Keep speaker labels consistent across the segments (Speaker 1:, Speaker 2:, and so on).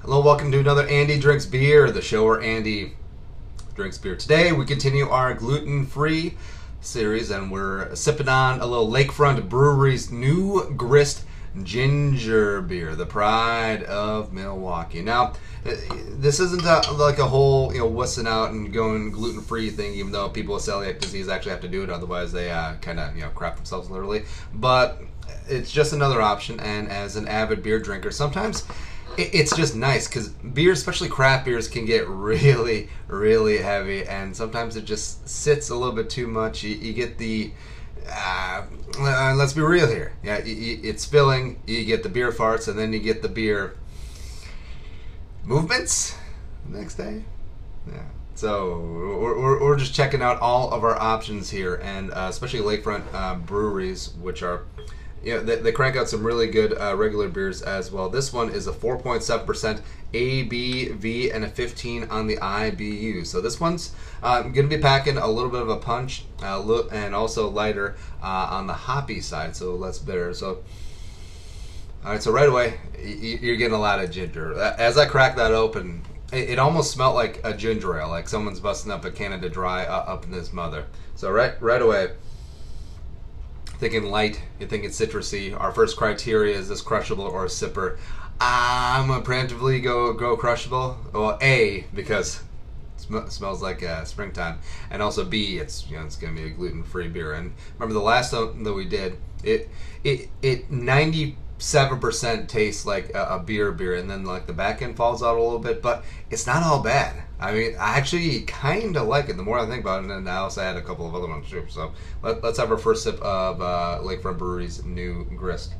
Speaker 1: Hello, welcome to another Andy Drinks Beer, the show where Andy drinks beer. Today we continue our gluten-free series and we're sipping on a little Lakefront Brewery's new Grist ginger beer, the pride of Milwaukee. Now, this isn't like a whole, wussing out and going gluten-free thing, even though people with celiac disease actually have to do it, otherwise they kind of, crap themselves literally. But it's just another option, and as an avid beer drinker, sometimes it's just nice because beer, especially craft beers, can get really, really heavy, and sometimes it just sits a little bit too much. You get the, let's be real here. Yeah, it's filling. You get the beer farts, and then you get the beer movements the next day. Yeah. So we're just checking out all of our options here, and especially Lakefront breweries, which are, they crank out some really good regular beers as well. This one is a 4.7% ABV and a 15 on the IBU. So this one's going to be packing a little bit of a punch, and also lighter on the hoppy side, so less bitter. So, all right, so right away you're getting a lot of ginger. As I cracked that open, it almost smelled like a ginger ale, like someone's busting up a Canada Dry up in this mother. So right away, thinking light, you're thinking citrusy. Our first criteria is this crushable or a sipper. I'm gonna preemptively go crushable. Well, A, because it smells like springtime, and also B, it's gonna be a gluten-free beer. And remember the last one that we did, it 97% tastes like a beer, and then like the back end falls out a little bit, but it's not all bad. I mean, I actually kind of like it the more I think about it, and I also had a couple of other ones too. So let's have our first sip of Lakefront Brewery's new Grist.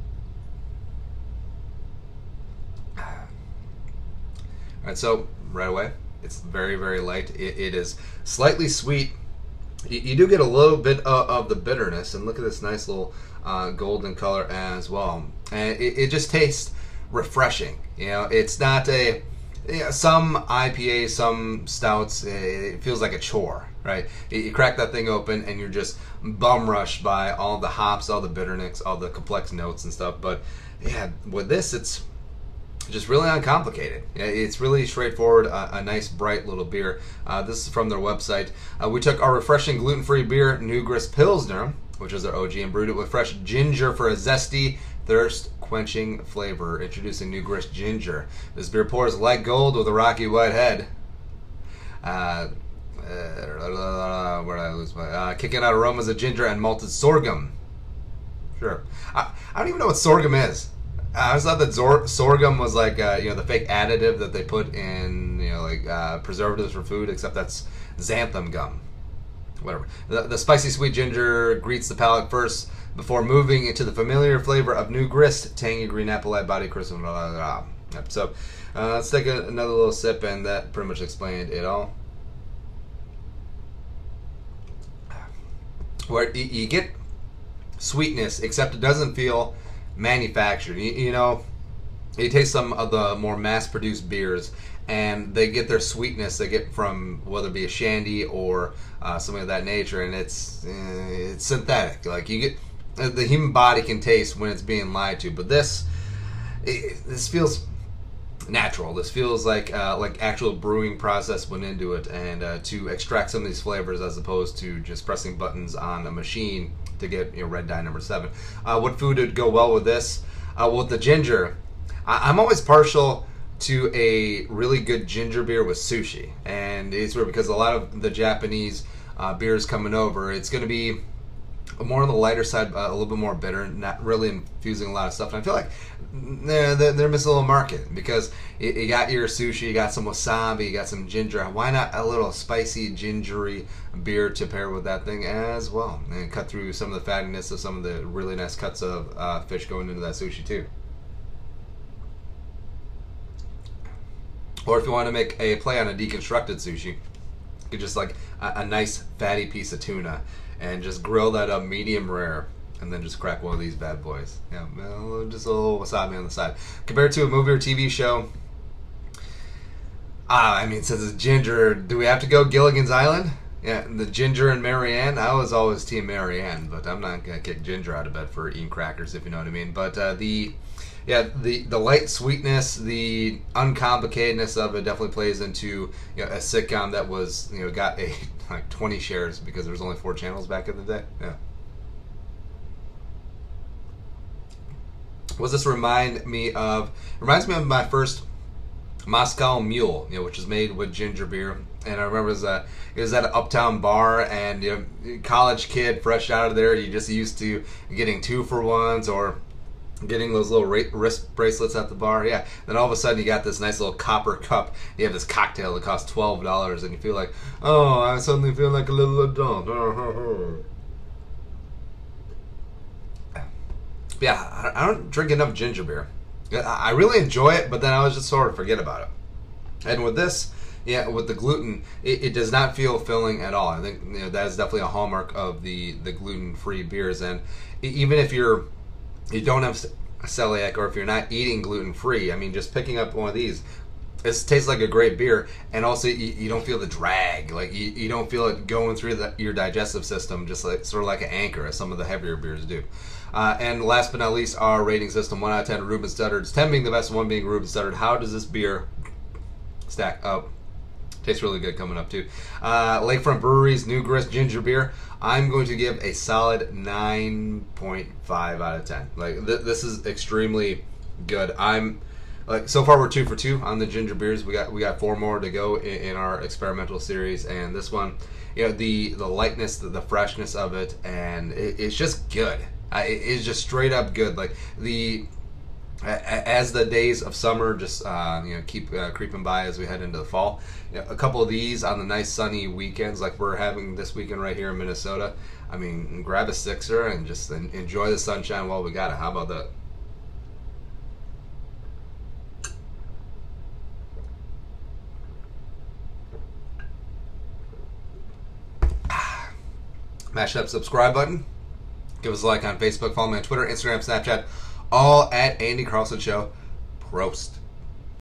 Speaker 1: Alright, so right away, it's very, very light. It is slightly sweet. You do get a little bit of the bitterness, and look at this nice little golden color as well. And it just tastes refreshing. It's not a... some IPAs, some stouts, it feels like a chore, right? You crack that thing open and you're just bum rushed by all the hops, all the bitterness, all the complex notes and stuff. But yeah, with this, it's just really uncomplicated. It's really straightforward, a nice bright little beer. This is from their website. We took our refreshing gluten-free beer, New Grist Pilsner, which is their OG, and brewed it with fresh ginger for a zesty, thirst-quenching flavor. Introducing New Grist Ginger. This beer pours like gold with a rocky white head. Where did I lose my... kicking out aromas of ginger and malted sorghum. Sure. I don't even know what sorghum is. I always thought that sorghum was like, the fake additive that they put in, preservatives for food, except that's xanthan gum. Whatever. The spicy sweet ginger greets the palate first before moving into the familiar flavor of New Grist, tangy green apple light body crisp. Yep. So let's take another little sip, and that pretty much explained it all. Where you get sweetness, except it doesn't feel manufactured. You taste some of the more mass-produced beers, and they get their sweetness they get from whether it be a shandy or something of that nature, and it's synthetic. Like you get the human body can taste when it's being lied to, but this feels natural. This feels like actual brewing process went into it, and to extract some of these flavors as opposed to just pressing buttons on a machine to get red dye number 7. What food would go well with this? With the ginger, I'm always partial to a really good ginger beer with sushi, and it's weird because a lot of the Japanese beers coming over, it's going to be more on the lighter side, a little bit more bitter, not really infusing a lot of stuff. And I feel like they're missing a little market because you got your sushi, you got some wasabi, you got some ginger. Why not a little spicy, gingery beer to pair with that thing as well, and cut through some of the fattiness of some of the really nice cuts of fish going into that sushi too. Or if you want to make a play on a deconstructed sushi, you could just like a nice fatty piece of tuna and just grill that up medium rare, and then just crack one of these bad boys. Yeah, just a little wasabi on the side. Compared to a movie or TV show, since it's ginger, do we have to go Gilligan's Island? Yeah, the Ginger and Marianne. I was always Team Marianne, but I'm not gonna kick Ginger out of bed for eating crackers, if you know what I mean. But the yeah, the light sweetness, the uncomplicatedness of it definitely plays into a sitcom that was got a like 20 shares because there was only 4 channels back in the day. Yeah. What does this remind me of? Reminds me of my first Moscow Mule, which is made with ginger beer. And I remember it was at an uptown bar, and college kid, fresh out of there, you just used to getting 2-for-1s or getting those little wrist bracelets at the bar. Yeah. Then all of a sudden you got this nice little copper cup. You have this cocktail that costs $12, and you feel like, oh, I suddenly feel like a little adult. Yeah, I don't drink enough ginger beer. I really enjoy it, but then I was just sort of forget about it. And with this, yeah, with the gluten, it does not feel filling at all. I think that is definitely a hallmark of the gluten-free beers. And even if you don't have celiac, or if you're not eating gluten-free, I mean, just picking up one of these, it tastes like a great beer, and also you don't feel the drag. Like you don't feel it going through your digestive system, just like sort of like an anchor, as some of the heavier beers do. And last but not least, our rating system: 1 out of 10 Reuben Stuttards, 10 being the best, 1 being Reuben Stuttered. How does this beer stack up? Tastes really good coming up too. Lakefront Brewery's new Grist ginger beer, I'm going to give a solid 9.5 out of 10. Like this is extremely good. So far we're 2 for 2 on the ginger beers. We got 4 more to go in our experimental series, and this one, the lightness, the freshness of it, and it's just good. It's just straight up good. Like as the days of summer just keep creeping by as we head into the fall, a couple of these on the nice sunny weekends like we're having this weekend right here in Minnesota, I mean, grab a sixer and just enjoy the sunshine while we got it. How about that? Mash that subscribe button. Give us a like on Facebook. Follow me on Twitter, Instagram, Snapchat. All at Andy Carlson Show. Prost.